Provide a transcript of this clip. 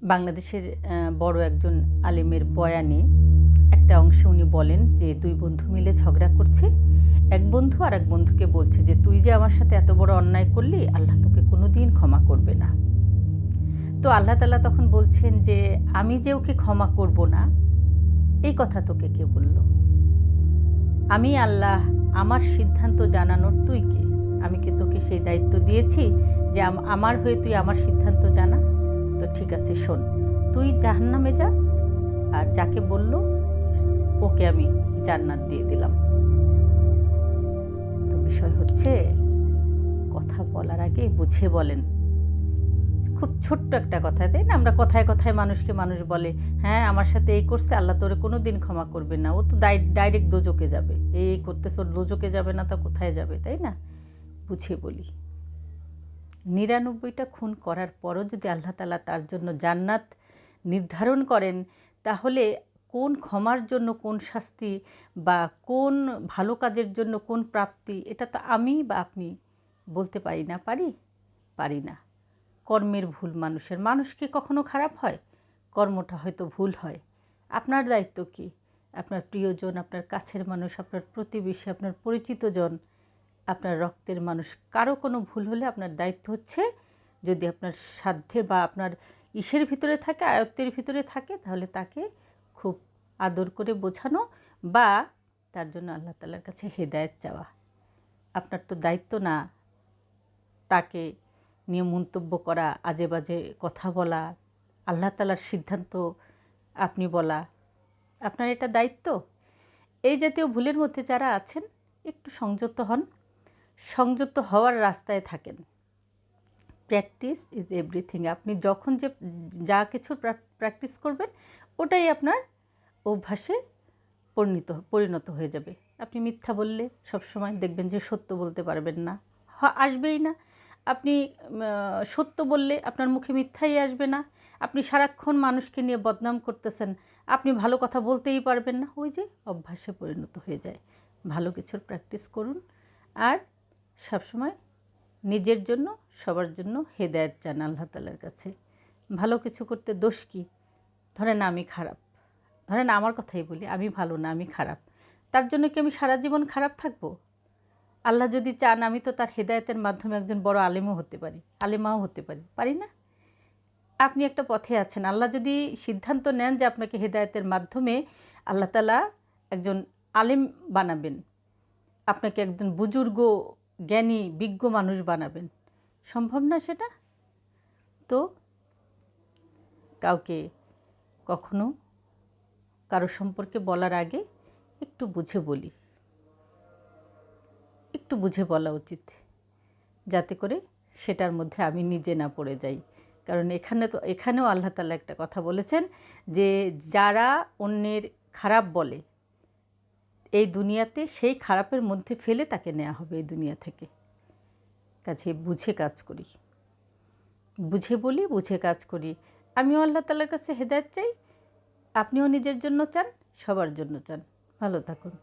বাংলাদেশের বড় একজন আলেমের বয়ানে একটা অংশে উনি বলেন যে দুই বন্ধু মিলে ঝগড়া করছে। এক বন্ধু আর এক বন্ধুকে বলছে যে তুই যে আমার সাথে এত বড় অন্যায় করলি, আল্লাহ তোকে কোনো দিন ক্ষমা করবে না। তো আল্লাহ তাআলা তখন বলছেন যে আমি যে ওকে ক্ষমা করব না, এই কথা তোকে কে বলল? আমি আল্লাহ, আমার সিদ্ধান্ত জানানোর তুই কে? আমি কি তোকে সেই দায়িত্ব দিয়েছি যে আমার হয়ে তুই আমার সিদ্ধান্ত জানা? তো ঠিক আছে, শোন, তুই জাহান্নামে যা, আর যাকে বলল ওকে আমি জান্নাত দিয়ে দিলাম। তো বিষয় হচ্ছে, কথা বলার আগে বুঝে বলেন। খুব ছোট্ট একটা কথা, তাই না? আমরা কথায় কথায় মানুষকে মানুষ বলে, হ্যাঁ আমার সাথে এই করছে, আল্লাহ তোরে কোনো দিন ক্ষমা করবে না, ও তো ডাইরেক্ট দোজকে যাবে, এই করতেছে, ওর দোজকে যাবে না তা কোথায় যাবে, তাই না? বুঝে বলি। ৯৯টা খুন করার পরও যদি আল্লাহ তাআলা তার জন্য জান্নাত নির্ধারণ করেন, তাহলে কোন ক্ষমার জন্য কোন শাস্তি, বা কোন ভালো কাজের জন্য কোন প্রাপ্তি, এটা তো আমি বা আপনি বলতে পারি না। পারি না। কর্মের ভুল মানুষ কি কখনো খারাপ হয়? কর্মটা হয়তো ভুল হয়। আপনার দায়িত্ব কি? আপনার প্রিয়জন, আপনার কাছের মানুষ, আপনার প্রতিবেশী, আপনার পরিচিতজন, আপনার রক্তের মানুষ, কারো কোনো ভুল হলে আপনার দায়িত্ব হচ্ছে, যদি আপনার সাধ্যে বা আপনার ইসের ভিতরে থাকে, আয়ত্তের ভিতরে থাকে, তাহলে তাকে খুব আদর করে বোঝানো, বা তার জন্য আল্লাহ তাআলার কাছে হেদায়েত চাওয়া। আপনার তো দায়িত্ব না তাকে নিয়ে মন্তব্য করা, আজে বাজে কথা বলা, আল্লাহ তাআলার সিদ্ধান্ত আপনি বলা। আপনার এটা দায়িত্ব? এই জাতীয় ভুলের মধ্যে যারা আছেন, একটু সংযত হন, সংযত হওয়ার রাস্তায় থাকেন। Practice is everything. আপনি যখন যা কিছু প্র্যাকটিস করবেন, ওটাই আপনার অভ্যাসে পরিণত হয়ে যাবে। আপনি মিথ্যা বললে সবসময় দেখবেন যে সত্য বলতে পারবেন না, আসবেই না। আপনি সত্য বললে আপনার মুখে মিথ্যাই আসবে না। আপনি সারাক্ষণ মানুষকে নিয়ে বদনাম করতেছেন, আপনি ভালো কথা বলতেই পারবেন না। ওই যে অভ্যাসে পরিণত হয়ে যায়। ভালো কিছুর প্র্যাকটিস করুন, আর সবসময় নিজের জন্য, সবার জন্য হেদায়েত চান আল্লাহ তাআলার কাছে। ভালো কিছু করতে দোষ কী? ধরেন আমি খারাপ, ধরেন আমার কথাই বলি, আমি ভালো না, আমি খারাপ, তার জন্য কি আমি সারা জীবন খারাপ থাকবো? আল্লাহ যদি চান, আমি তো তার হেদায়েতের মাধ্যমে একজন বড় আলেমও হতে পারি, আলেমাও হতে পারি না? আপনি একটা পথে আছেন, আল্লাহ যদি সিদ্ধান্ত নেন যে আপনাকে হেদায়েতের মাধ্যমে আল্লাহ তাআলা একজন আলেম বানাবেন, আপনাকে একজন বুজুর্গ, জ্ঞানী, বিজ্ঞ মানুষ বানাবেন, সম্ভব না সেটা? তো কাউকে কখনো কারো সম্পর্কে বলার আগে একটু বুঝে বলি, একটু বুঝে বলা উচিত, যাতে করে সেটার মধ্যে আমি নিজে না পড়ে যাই। কারণ এখানেও আল্লাহ তাআলা একটা কথা বলেছেন যে যারা অন্যের খারাপ বলে এই দুনিয়াতে, সেই খারাপের মধ্যে ফেলে তাকে নেওয়া হবে এই দুনিয়া থেকে। কাছে বুঝে কাজ করি, বুঝে বলি, বুঝে কাজ করি। আমিও আল্লাহ তাআলার কাছে হেদায়েত চাই, আপনিও নিজের জন্য চান, সবার জন্য চান। ভালো থাকুন।